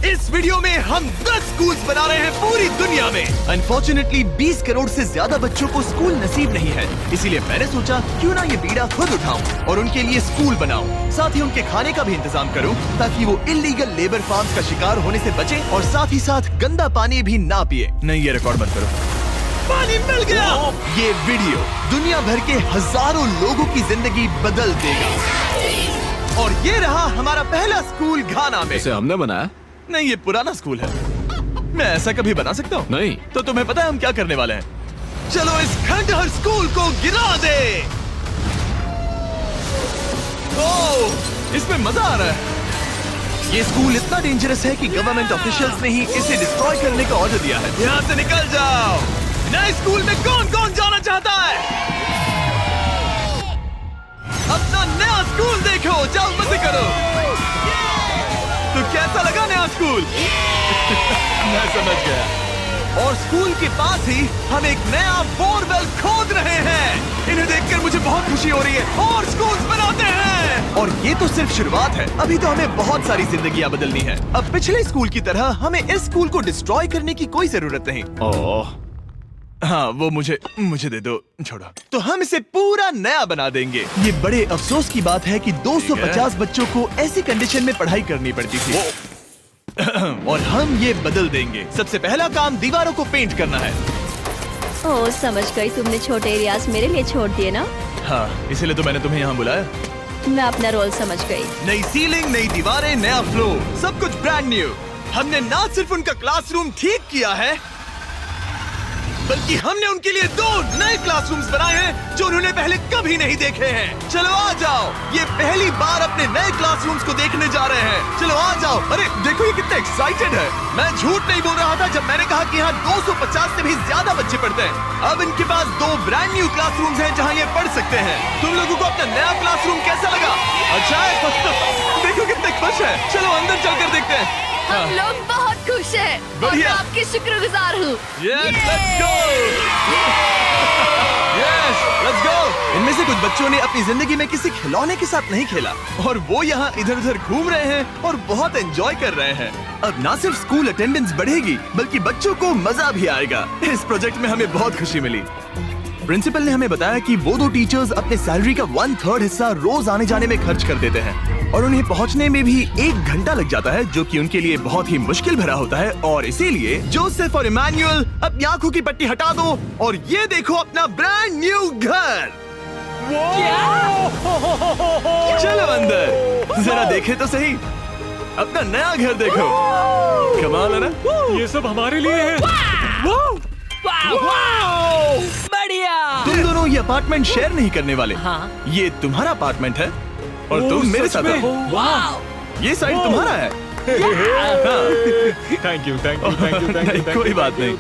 इस वीडियो में हम 10 स्कूल्स बना रहे हैं पूरी दुनिया में। अनफॉर्चुनेटली 20 करोड़ से ज्यादा बच्चों को स्कूल नसीब नहीं है, इसीलिए मैंने सोचा क्यों ना ये बीड़ा खुद उठाऊं और उनके लिए स्कूल बनाऊं। साथ ही उनके खाने का भी इंतजाम करूं ताकि वो इल्लीगल लेबर फार्म्स का शिकार होने से बचे और साथ ही साथ गंदा पानी भी ना पिए। नहीं, ये रिकॉर्ड मत करो। पानी मिल गया। ये वीडियो दुनिया भर के हजारों लोगों की जिंदगी बदल देगा। और ये रहा हमारा पहला स्कूल घाना में। इसे हमने बनाया? नहीं, ये पुराना स्कूल है। मैं ऐसा कभी बना सकता हूँ? नहीं। तो तुम्हें पता है हम क्या करने वाले हैं? चलो इस खंडहर स्कूल को गिरा दे। ओह, इसमें मजा आ रहा है। ये स्कूल इतना डेंजरस है कि गवर्नमेंट ऑफिशियल्स ने ही इसे डिस्ट्रॉय करने का ऑर्डर दिया है। यहाँ से निकल जाओ। नए स्कूल में कौन कौन जाना चाहता है? अपना नया स्कूल देखो, जाओ मजे करो। तो कैसा लगा नया स्कूल? मैं समझ गया। और स्कूल के पास ही हम एक नया बोरवेल खोद रहे हैं। इन्हें देखकर मुझे बहुत खुशी हो रही है। और स्कूल्स बनाते हैं। और ये तो सिर्फ शुरुआत है, अभी तो हमें बहुत सारी जिंदगियां बदलनी है। अब पिछले स्कूल की तरह हमें इस स्कूल को डिस्ट्रॉय करने की कोई जरूरत नहीं। ओह, हाँ, वो मुझे दे दो, छोड़ो। तो हम इसे पूरा नया बना देंगे। ये बड़े अफसोस की बात है कि 250 बच्चों को ऐसी कंडीशन में पढ़ाई करनी पड़ती थी। और हम ये बदल देंगे। सबसे पहला काम दीवारों को पेंट करना है। ओह, समझ गई। तुमने छोटे एरियाज मेरे लिए छोड़ दिए ना? हाँ, इसीलिए तो मैंने तुम्हें यहाँ बुलाया। मैं अपना रोल समझ गई। नई सीलिंग, नई दीवारें, नया फ्लोर, सब कुछ ब्रांड न्यू। हमने ना सिर्फ उनका क्लासरूम ठीक किया है, बल्कि हमने उनके लिए 2 नए क्लासरूम्स बनाए हैं जो उन्होंने पहले कभी नहीं देखे हैं। चलो आ जाओ, ये पहली बार अपने नए क्लासरूम्स को देखने जा रहे हैं। चलो आ जाओ। अरे देखो, ये कितने एक्साइटेड है। मैं झूठ नहीं बोल रहा था जब मैंने कहा कि यहाँ 250 से भी ज्यादा बच्चे पढ़ते हैं। अब इनके पास 2 ब्रांड न्यू क्लासरूम्स हैं जहाँ ये पढ़ सकते हैं। तुम लोगों को अपना नया क्लासरूम कैसा लगा? अच्छा है। देखो कितने खुश है। चलो अंदर चलकर देखते हैं। हम लोग बहुत खुश हैं और मैं आपकी शुक्रगुजार हूँ। Yes, let's go! Yes, let's go! इनमें से कुछ बच्चों ने अपनी जिंदगी में किसी खिलौने के साथ नहीं खेला और वो यहाँ इधर उधर घूम रहे हैं और बहुत एंजॉय कर रहे हैं। अब ना सिर्फ स्कूल अटेंडेंस बढ़ेगी बल्कि बच्चों को मजा भी आएगा। इस प्रोजेक्ट में हमें बहुत खुशी मिली। प्रिंसिपल ने हमें बताया कि वो 2 टीचर्स अपने सैलरी का 1/3 हिस्सा रोज आने जाने में खर्च कर देते हैं और उन्हें पहुंचने में भी 1 घंटा लग जाता है, जो कि उनके लिए बहुत ही मुश्किल भरा होता है। और इसीलिए जोसेफ और इमैनुअल अपनी आंखों की पट्टी हटा दो और ये देखो अपना ब्रांड न्यू घर। चलो अंदर जरा देखे तो सही, अपना नया घर देखो। कमाल है ना? ये सब हमारे लिए है। बढ़िया। तुम दोनों ये अपार्टमेंट शेयर नहीं करने वाले। हाँ। ये तुम्हारा अपार्टमेंट है और तुम मेरे साथ हो। ये साइड तुम्हारा है। Thank you, thank you, thank you, thank you. कोई बात नहीं।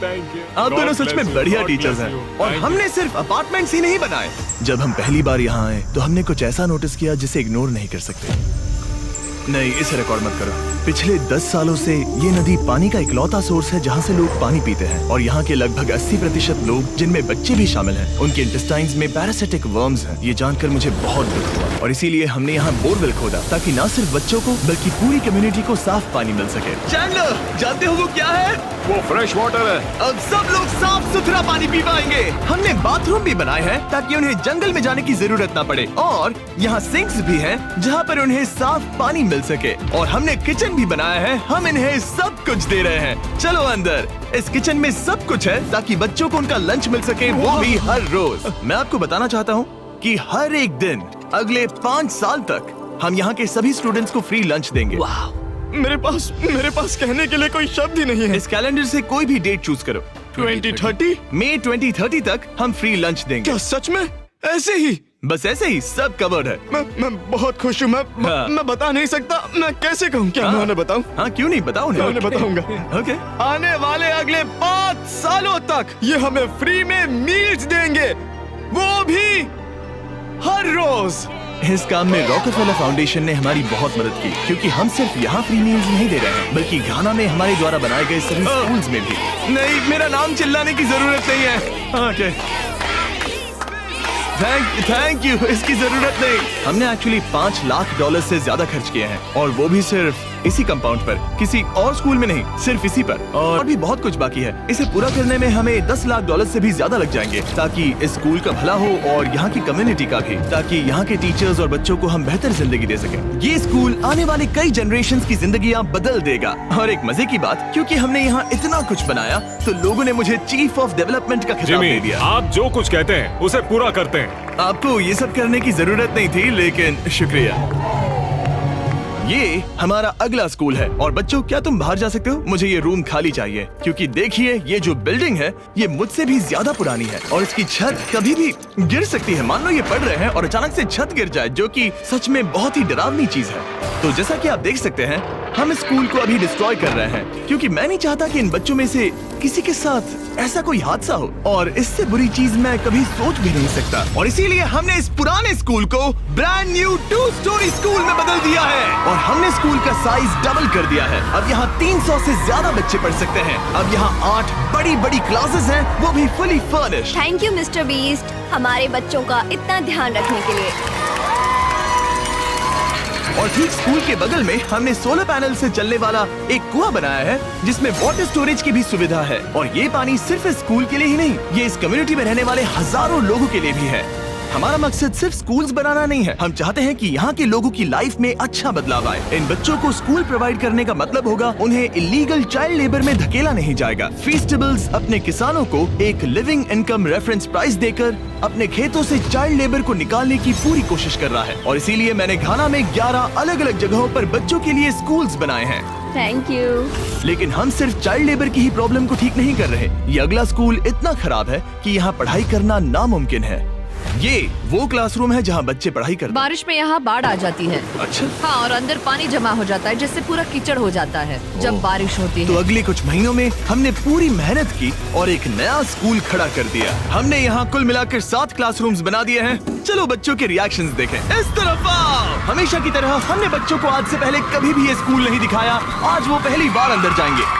आप दोनों सच में बढ़िया टीचर्स हैं। और हमने सिर्फ अपार्टमेंट्स ही नहीं बनाए। जब हम पहली बार यहाँ आए तो हमने कुछ ऐसा नोटिस किया जिसे इग्नोर नहीं कर सकते। नहीं, इसे रिकॉर्ड मत करो। पिछले 10 सालों से ये नदी पानी का इकलौता सोर्स है जहाँ से लोग पानी पीते हैं और यहाँ के लगभग 80% लोग, जिनमें बच्चे भी शामिल हैं, उनके इंटेस्टाइन्स में पैरासिटिक वर्म्स हैं। ये जानकर मुझे बहुत दुख हुआ और इसीलिए हमने यहाँ बोरवेल खोदा ताकि न सिर्फ बच्चों को बल्कि पूरी कम्युनिटी को साफ पानी मिल सके। चैंडलर, जानते हो वो क्या है? वो फ्रेश वाटर है। अब सब लोग साफ सुथरा पानी पी पाएंगे। हमने बाथरूम भी बनाए हैं ताकि उन्हें जंगल में जाने की जरूरत ना पड़े और यहाँ सिंक्स भी हैं जहाँ पर उन्हें साफ पानी मिल सके। और हमने किचन भी बनाया है। हम इन्हें सब कुछ दे रहे हैं। चलो अंदर। इस किचन में सब कुछ है ताकि बच्चों को उनका लंच मिल सके, वो भी हर रोज। मैं आपको बताना चाहता हूँ कि हर एक दिन अगले 5 साल तक हम यहाँ के सभी स्टूडेंट्स को फ्री लंच देंगे। मेरे पास कहने के लिए कोई शब्द ही नहीं है। इस कैलेंडर से कोई भी डेट चूज करो। 2030? मई 2030 तक हम फ्री लंच देंगे। क्या सच में? ऐसे ही? बस ऐसे ही, सब कवर्ड है। मैं बहुत खुश हूँ। मैं बता नहीं सकता। मैं कैसे कहूँ? क्या मैं उन्हें बताऊँ? हाँ, क्यों नहीं, बताओ मैं उन्हें बताऊंगा। ओके। आने वाले अगले 5 सालों तक ये हमें फ्री में मील्स देंगे, वो भी हर रोज। इस काम में रॉकफेलर फाउंडेशन ने हमारी बहुत मदद की क्योंकि हम सिर्फ यहाँ फ्री मील्स नहीं दे रहे हैं बल्कि घाना में हमारे द्वारा बनाए गए सभी स्कूल्स में भी। नहीं, मेरा नाम चिल्लाने की जरूरत नहीं है। ओके, थैंक यू, इसकी जरूरत नहीं। हमने एक्चुअली $5 लाख से ज्यादा खर्च किए हैं और वो भी सिर्फ इसी कंपाउंड पर, किसी और स्कूल में नहीं, सिर्फ इसी पर। और भी बहुत कुछ बाकी है। इसे पूरा करने में हमें $10 लाख से भी ज्यादा लग जाएंगे, ताकि इस स्कूल का भला हो और यहाँ की कम्युनिटी का भी, ताकि यहाँ के टीचर्स और बच्चों को हम बेहतर जिंदगी दे सकें। ये स्कूल आने वाले कई जनरेशंस की जिंदगियाँ बदल देगा। और एक मजे की बात, क्योंकि हमने यहाँ इतना कुछ बनाया, तो लोगों ने मुझे चीफ ऑफ डेवलपमेंट का खिताब दे जिमी, दिया। आप जो कुछ कहते हैं उसे पूरा करते हैं। आपको ये सब करने की जरूरत नहीं थी, लेकिन शुक्रिया। ये हमारा अगला स्कूल है। और बच्चों, क्या तुम बाहर जा सकते हो? मुझे ये रूम खाली चाहिए, क्योंकि देखिए ये जो बिल्डिंग है ये मुझसे भी ज्यादा पुरानी है और इसकी छत कभी भी गिर सकती है। मान लो ये पढ़ रहे हैं और अचानक से छत गिर जाए, जो कि सच में बहुत ही डरावनी चीज है। तो जैसा कि आप देख सकते हैं, हम इस स्कूल को अभी डिस्ट्रॉय कर रहे हैं, क्योंकि मैं नहीं चाहता कि इन बच्चों में से किसी के साथ ऐसा कोई हादसा हो, और इससे बुरी चीज मैं कभी सोच भी नहीं सकता। और इसीलिए हमने इस पुराने स्कूल को ब्रांड न्यू 2 स्टोरी स्कूल में बदल दिया है। और हमने स्कूल का साइज डबल कर दिया है। अब यहाँ 300 से ज्यादा बच्चे पढ़ सकते हैं। अब यहाँ 8 बड़ी बड़ी क्लासेस हैं, वो भी fully furnished. Thank you mister beast, हमारे बच्चों का इतना ध्यान रखने के लिए। और ठीक स्कूल के बगल में हमने सोलर पैनल से चलने वाला एक कुआं बनाया है, जिसमें वाटर स्टोरेज की भी सुविधा है। और ये पानी सिर्फ इस स्कूल के लिए ही नहीं, ये इस कम्युनिटी में रहने वाले हजारों लोगों के लिए भी है। हमारा मकसद सिर्फ स्कूल्स बनाना नहीं है, हम चाहते हैं कि यहाँ के लोगों की लाइफ में अच्छा बदलाव आए। इन बच्चों को स्कूल प्रोवाइड करने का मतलब होगा उन्हें इलीगल चाइल्ड लेबर में धकेला नहीं जाएगा। फीस्टेबल्स अपने किसानों को एक लिविंग इनकम रेफरेंस प्राइस देकर अपने खेतों से चाइल्ड लेबर को निकालने की पूरी कोशिश कर रहा है। और इसीलिए मैंने घाना में 11 अलग अलग जगहों पर बच्चों के लिए स्कूल्स बनाए हैं। Thank you. लेकिन हम सिर्फ चाइल्ड लेबर की ही प्रॉब्लम को ठीक नहीं कर रहे। ये अगला स्कूल इतना खराब है कि यहाँ पढ़ाई करना नामुमकिन है। ये वो क्लासरूम है जहाँ बच्चे पढ़ाई करते हैं। बारिश में यहाँ बाढ़ आ जाती है। अच्छा, हाँ, और अंदर पानी जमा हो जाता है, जिससे पूरा कीचड़ हो जाता है जब बारिश होती तो है। अगले कुछ महीनों में हमने पूरी मेहनत की और एक नया स्कूल खड़ा कर दिया। हमने यहाँ कुल मिलाकर 7 क्लासरूम्स बना दिए हैं। चलो बच्चों के रिएक्शंस देखें। इस तरफ आओ। हमेशा की तरह हमने बच्चों को आज से पहले कभी भी ये स्कूल नहीं दिखाया। आज वो पहली बार अंदर जाएंगे।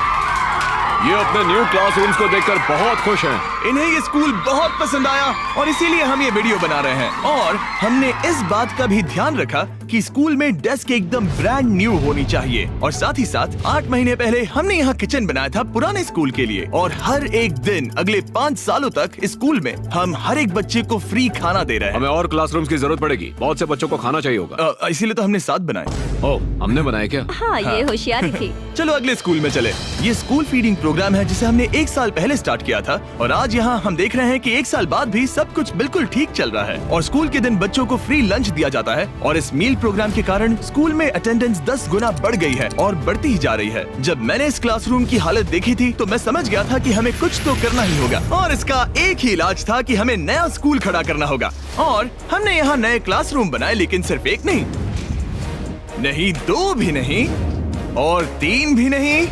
ये अपने न्यू क्लासरूम्स को देखकर बहुत खुश हैं। इन्हें ये स्कूल बहुत पसंद आया और इसीलिए हम ये वीडियो बना रहे हैं। और हमने इस बात का भी ध्यान रखा कि स्कूल में डेस्क एकदम ब्रांड न्यू होनी चाहिए। और साथ ही साथ 8 महीने पहले हमने यहाँ किचन बनाया था पुराने स्कूल के लिए। और हर एक दिन अगले 5 सालों तक इस स्कूल में हम हर एक बच्चे को फ्री खाना दे रहे हैं। हमें और क्लासरूम्स की जरूरत पड़ेगी, बहुत से बच्चों को खाना चाहिए होगा। इसीलिए तो हमने 7 बनाए। ओह, हमने बनाए क्या? हाँ, ये होशियारी थी। चलो अगले स्कूल में चले। ये स्कूल फीडिंग प्रोग्राम है जिसे हमने 1 साल पहले स्टार्ट किया था। और आज यहाँ हम देख रहे हैं कि 1 साल बाद भी सब कुछ बिल्कुल ठीक चल रहा है। और स्कूल के दिन बच्चों को फ्री लंच दिया जाता है। और इस मील प्रोग्राम के कारण स्कूल में अटेंडेंस 10 गुना बढ़ गई है और बढ़ती ही जा रही है। जब मैंने इस क्लासरूम की हालत देखी थी तो मैं समझ गया था कि हमें कुछ तो करना ही होगा। और इसका एक ही इलाज था कि हमें नया स्कूल खड़ा करना होगा। और हमने यहाँ नए क्लासरूम बनाए, लेकिन सिर्फ एक नहीं, 2 भी नहीं और 3 भी नहीं,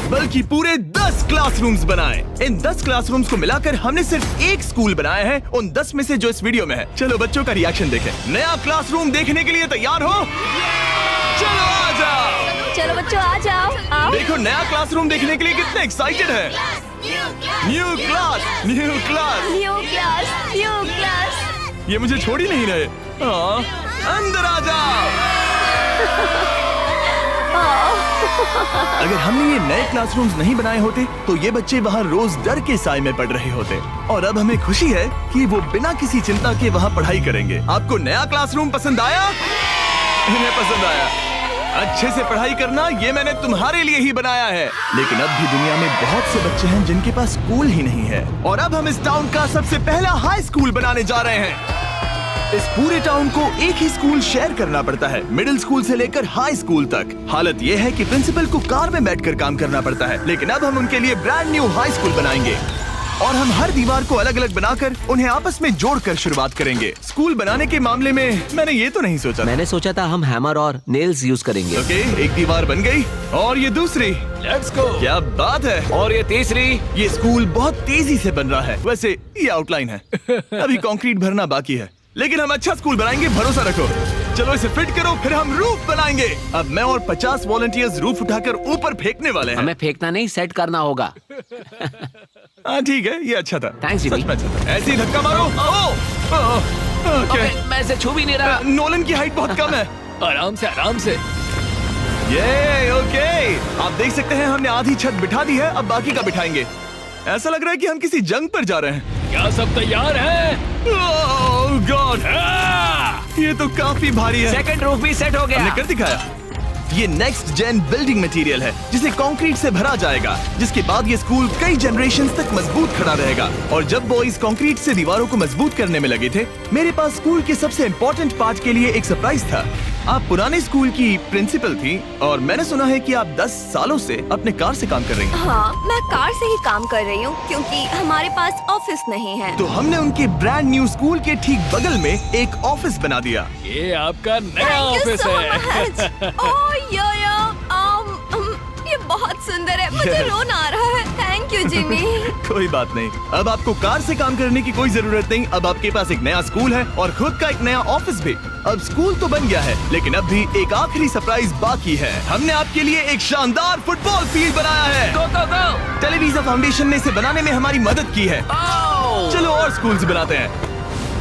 बल्कि पूरे 10 क्लासरूम्स बनाए। इन 10 क्लासरूम्स को मिलाकर हमने सिर्फ एक स्कूल बनाया है, उन 10 में से जो इस वीडियो में है। चलो बच्चों का रिएक्शन देखें। नया क्लासरूम देखने के लिए तैयार हो? चलो आ जाओ। चलो बच्चों आ जाओ, आओ। देखो नया क्लासरूम देखने के लिए कितने एक्साइटेड है। New class, new class. New class, new class. ये मुझे छोड़ ही नहीं रहे। हाँ, अंदर आ जाओ। अगर हमने ये नए क्लासरूम्स नहीं बनाए होते तो ये बच्चे वहाँ रोज डर के साए में पढ़ रहे होते। और अब हमें खुशी है कि वो बिना किसी चिंता के वहाँ पढ़ाई करेंगे। आपको नया क्लासरूम पसंद आया? इन्हें पसंद आया। अच्छे से पढ़ाई करना ये मैंने तुम्हारे लिए ही बनाया है। लेकिन अब भी दुनिया में बहुत से बच्चे हैं जिनके पास स्कूल ही नहीं है। और अब हम इस टाउन का सबसे पहला हाई स्कूल बनाने जा रहे हैं। इस पूरे टाउन को एक ही स्कूल शेयर करना पड़ता है, मिडिल स्कूल से लेकर हाई स्कूल तक। हालत ये है कि प्रिंसिपल को कार में बैठकर काम करना पड़ता है। लेकिन अब हम उनके लिए ब्रांड न्यू हाई स्कूल बनाएंगे। और हम हर दीवार को अलग अलग बनाकर उन्हें आपस में जोड़कर शुरुआत करेंगे। स्कूल बनाने के मामले में मैंने ये तो नहीं सोचा। मैंने सोचा था हम हैमर और नेल्स यूज करेंगे। ओके, एक दीवार बन गई और ये दूसरी। Let's go. क्या बात है। और ये तीसरी। ये स्कूल बहुत तेजी से बन रहा है। वैसे ये आउटलाइन है, अभी कंक्रीट भरना बाकी है, लेकिन हम अच्छा स्कूल बनाएंगे, भरोसा रखो। चलो इसे फिट करो, फिर हम रूफ बनाएंगे। अब मैं और 50 वॉलंटियर्स रूफ उठाकर ऊपर फेंकने वाले हैं। हमें फेंकना नहीं, सेट करना होगा। हाँ ठीक है, ये अच्छा था। Thanks, सच में अच्छा था। ऐसे ही धक्का मारो। ओके, मैं इसे छू भी नहीं रहा। नोलन की हाइट बहुत कम है। आराम से आराम से। ये ओके, आप देख सकते हैं हमने आधी छत बिठा दी है, अब बाकी का बिठाएंगे। ऐसा लग रहा है कि हम किसी जंग पर जा रहे हैं। क्या सब तैयार है? ओह गॉड, ये तो काफी भारी है। सेकंड रूफ भी सेट हो गया। हमने कर दिखाया। ये नेक्स्ट जेन बिल्डिंग मटेरियल है जिसे कंक्रीट से भरा जाएगा, जिसके बाद ये स्कूल कई जनरेशंस तक मजबूत खड़ा रहेगा। और जब बॉयज कंक्रीट से दीवारों को मजबूत करने में लगे थे, मेरे पास स्कूल के सबसे इम्पोर्टेंट पार्ट के लिए एक सरप्राइज था। आप पुराने स्कूल की प्रिंसिपल थी और मैंने सुना है कि आप 10 सालों से अपने कार से काम कर रही हैं। हाँ, मैं कार से ही काम कर रही हूँ क्योंकि हमारे पास ऑफिस नहीं है। तो हमने उनके ब्रांड न्यू स्कूल के ठीक बगल में एक ऑफिस बना दिया। ये आपका नया ऑफिस है। ये बहुत सुंदर है, मुझे रोना आ रहा है। Thank you Jimmy. कोई बात नहीं, अब आपको कार से काम करने की कोई जरूरत नहीं। अब आपके पास एक नया स्कूल है और खुद का एक नया ऑफिस भी। अब स्कूल तो बन गया है, लेकिन अब भी एक आखिरी सरप्राइज बाकी है। हमने आपके लिए एक शानदार फुटबॉल फील्ड बनाया है। गो गो गो। टेलीविजन फाउंडेशन ने इसे बनाने में हमारी मदद की है। चलो और स्कूल्स बनाते हैं।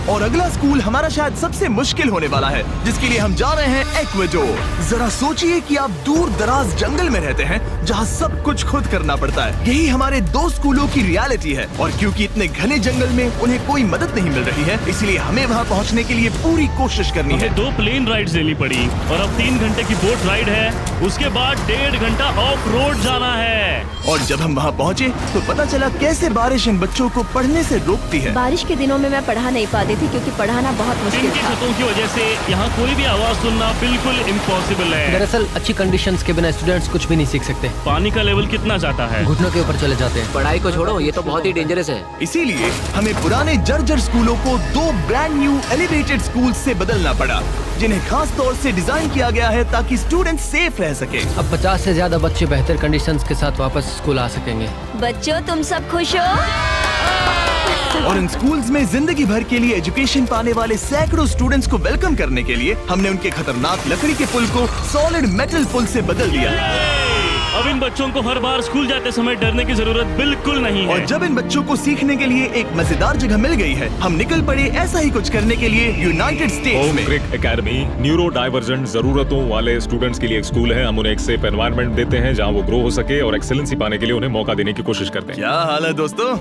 और अगला स्कूल हमारा शायद सबसे मुश्किल होने वाला है, जिसके लिए हम जा रहे हैं एक्वाडोर। जरा सोचिए कि आप दूर दराज जंगल में रहते हैं जहां सब कुछ खुद करना पड़ता है। यही हमारे 2 स्कूलों की रियलिटी है। और क्योंकि इतने घने जंगल में उन्हें कोई मदद नहीं मिल रही है, इसलिए हमें वहां पहुंचने के लिए पूरी कोशिश करनी है। 2 प्लेन राइड्स लेनी पड़ी और अब 3 घंटे की बोट राइड है। उसके बाद 1.5 घंटा ऑफ रोड जाना है। और जब हम वहां पहुंचे तो पता चला कैसे बारिश इन बच्चों को पढ़ने से रोकती है। बारिश के दिनों में मैं पढ़ा नहीं पाती थी क्योंकि पढ़ाना बहुत मुश्किल इनकी था। छतों की वजह से यहाँ कोई भी आवाज सुनना बिल्कुल इम्पॉसिबल है। दरअसल अच्छी कंडीशंस के बिना स्टूडेंट्स कुछ भी नहीं सीख सकते। पानी का लेवल कितना जाता है? घुटनों के ऊपर चले जाते हैं। पढ़ाई को छोड़ो, ये तो बहुत ही डेंजरस है। इसीलिए हमें पुराने जर्जर स्कूलों को 2 ब्रांड न्यू एलिवेटेड स्कूल से बदलना पड़ा, जिन्हें खास तौर से डिजाइन किया गया है ताकि स्टूडेंट सेफ रह सके। अब 50 से ज्यादा बच्चे बेहतर कंडीशंस के साथ वापस स्कूल आ सकेंगे। बच्चों, तुम सब खुश हो? और इन स्कूल्स में जिंदगी भर के लिए एजुकेशन पाने वाले सैकड़ों स्टूडेंट्स को वेलकम करने के लिए हमने उनके खतरनाक लकड़ी के पुल को सॉलिड मेटल पुल से बदल दिया। अब इन बच्चों को हर बार स्कूल जाते समय डरने की जरूरत बिल्कुल नहीं है। और जब इन बच्चों को सीखने के लिए एक मजेदार जगह मिल गई है, हम निकल पड़े ऐसा ही कुछ करने के लिए यूनाइटेड स्टेट्स होम में। क्रिक एकेडमी न्यूरो डाइवर्जेंट जरूरतों वाले स्टूडेंट्स के लिए एक स्कूल है। हम उन्हें एक सेफ एनवायरनमेंट देते हैं जहां वो ग्रो हो सके और एक्सेलेंसी पाने के लिए उन्हें मौका देने की कोशिश करते हैं। क्या हाल है दोस्तों?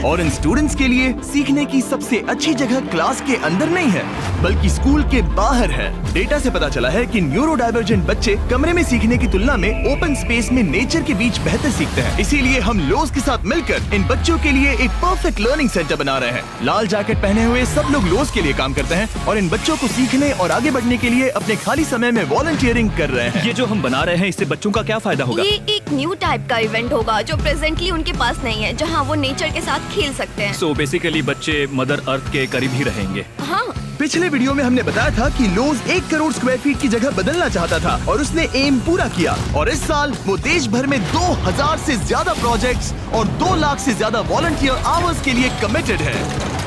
और इन स्टूडेंट्स के लिए सीखने की सबसे अच्छी जगह क्लास के अंदर नहीं है, बल्कि स्कूल के बाहर है। डेटा से पता चला है कि न्यूरो डाइवर्जेंट बच्चे कमरे में सीखने की तुलना में ओपन स्पेस में नेचर के बीच बेहतर सीखते हैं। इसीलिए हम लोज के साथ मिलकर इन बच्चों के लिए एक परफेक्ट लर्निंग सेंटर बना रहे हैं। लाल जैकेट पहने हुए सब लोग लोज के लिए काम करते हैं और इन बच्चों को सीखने और आगे बढ़ने के लिए अपने खाली समय में वॉलंटियरिंग कर रहे हैं। ये जो हम बना रहे हैं, इससे बच्चों का क्या फायदा होगा? ये एक न्यू टाइप का इवेंट होगा जो प्रेजेंटली उनके पास नहीं है, जहाँ वो नेचर के साथ खेल सकते हैं। सो बेसिकली बच्चे मदर अर्थ के करीब ही रहेंगे। हाँ, पिछले वीडियो में हमने बताया था कि लोज 1 करोड़ स्क्वायर फीट की जगह बदलना चाहता था और उसने एम पूरा किया। और इस साल वो देश भर में 2000 से ज्यादा प्रोजेक्ट्स और 2 लाख से ज्यादा वॉलंटियर आवर्स के लिए कमिटेड है।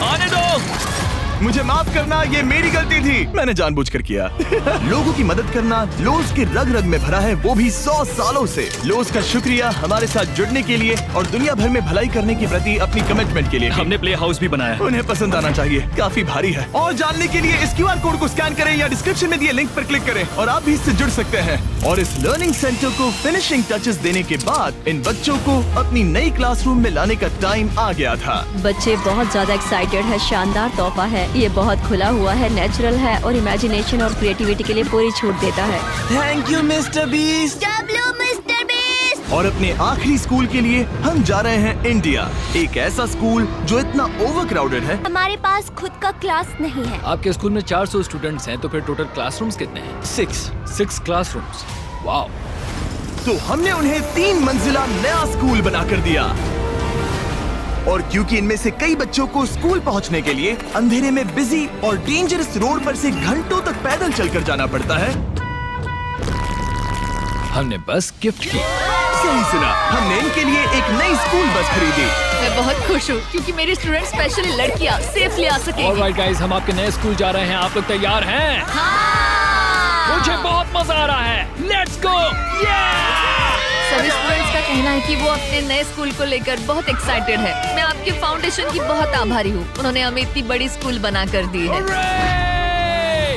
आने दो। मुझे माफ करना, ये मेरी गलती थी, मैंने जानबूझकर किया। लोगों की मदद करना लोज के रग रग में भरा है, वो भी 100 सालों से। लोज का शुक्रिया हमारे साथ जुड़ने के लिए और दुनिया भर में भलाई करने के प्रति अपनी कमिटमेंट के लिए। हमने प्ले हाउस भी बनाया है। उन्हें पसंद आना चाहिए, काफी भारी है। और जानने के लिए इस QR कोड को स्कैन करें या डिस्क्रिप्शन में दिए लिंक पर क्लिक करें और आप भी इससे जुड़ सकते हैं। और इस लर्निंग सेंटर को फिनिशिंग टचेस देने के बाद इन बच्चों को अपनी नई क्लासरूम में लाने का टाइम आ गया था। बच्चे बहुत ज्यादा एक्साइटेड है। शानदार तोहफा है, ये बहुत खुला हुआ है, नेचुरल है और इमेजिनेशन और क्रिएटिविटी के लिए पूरी छूट देता है। Thank you mister beast. और अपने आखिरी स्कूल के लिए हम जा रहे हैं इंडिया। एक ऐसा स्कूल जो इतना ओवरक्राउडेड है। हमारे पास खुद का क्लास नहीं है। आपके स्कूल में 400 स्टूडेंट्स हैं, तो फिर टोटल क्लासरूम्स कितने हैं? 6 क्लासरूम्स। वाओ। तो हमने उन्हें 3 मंजिला नया स्कूल बना कर दिया। और क्योंकि इनमें से कई बच्चों को स्कूल पहुंचने के लिए अंधेरे में बिजी और डेंजरस रोड पर से घंटों तक पैदल चलकर जाना पड़ता है, हमने बस गिफ्ट की। सही सुना, हमने इनके लिए एक नई स्कूल बस खरीदी। मैं बहुत खुश हूँ क्योंकि मेरे स्टूडेंट स्पेशली लड़कियाँ सेफली आ सकेंगी। ऑलराइट गाइस, हम आपके नए स्कूल जा रहे हैं। आप लोग तैयार हैं? मुझे बहुत मजा आ रहा है। Let's go. सभी स्टूडेंट्स का कहना है कि वो अपने नए स्कूल को लेकर बहुत एक्साइटेड है। मैं आपके फाउंडेशन की बहुत आभारी हूँ, उन्होंने हमें इतनी बड़ी स्कूल बना कर दी है।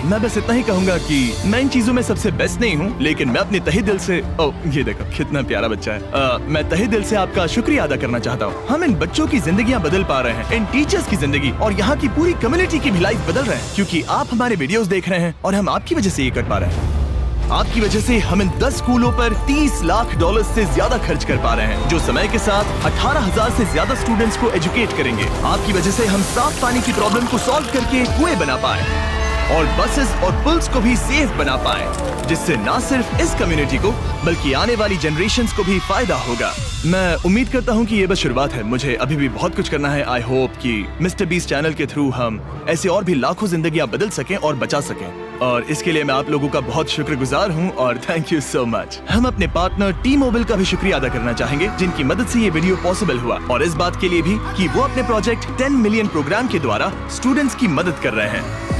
मैं बस इतना ही कहूंगा कि मैं इन चीजों में सबसे बेस्ट नहीं हूँ, लेकिन मैं अपने तहे दिल से ये देखो कितना प्यारा बच्चा है। मैं तहे दिल से आपका शुक्रिया अदा करना चाहता हूँ। हम इन बच्चों की जिंदगियाँ बदल पा रहे हैं, इन टीचर्स की जिंदगी और यहाँ की पूरी कम्युनिटी की भी लाइफ बदल रहे हैं, क्योंकि आप हमारे वीडियोस देख रहे हैं और हम आपकी वजह से ये कर पा रहे हैं। आपकी वजह से हम इन 10 स्कूलों पर $30 लाख से ज्यादा खर्च कर पा रहे हैं, जो समय के साथ 18,000 से ज्यादा स्टूडेंट्स को एजुकेट करेंगे। आपकी वजह से हम साफ पानी की प्रॉब्लम को सॉल्व करके कुएं बना पाए और बसेस और पुल्स को भी सेफ बना पाए, जिससे न सिर्फ इस कम्युनिटी को बल्कि आने वाली जनरेशंस को भी फायदा होगा। मैं उम्मीद करता हूँ कि ये बस शुरुआत है, मुझे अभी भी बहुत कुछ करना है। आई होप कि मिस्टर बीस्ट चैनल के थ्रू हम ऐसे और भी लाखों जिंदगियां बदल सकें और बचा सकें, और इसके लिए मैं आप लोगों का बहुत शुक्रगुजार हूँ और थैंक यू सो मच। हम अपने पार्टनर T-Mobile का भी शुक्रिया अदा करना चाहेंगे, जिनकी मदद से ये वीडियो पॉसिबल हुआ, और इस बात के लिए भी कि वो अपने प्रोजेक्ट 10 मिलियन प्रोग्राम के द्वारा स्टूडेंट्स की मदद कर रहे हैं।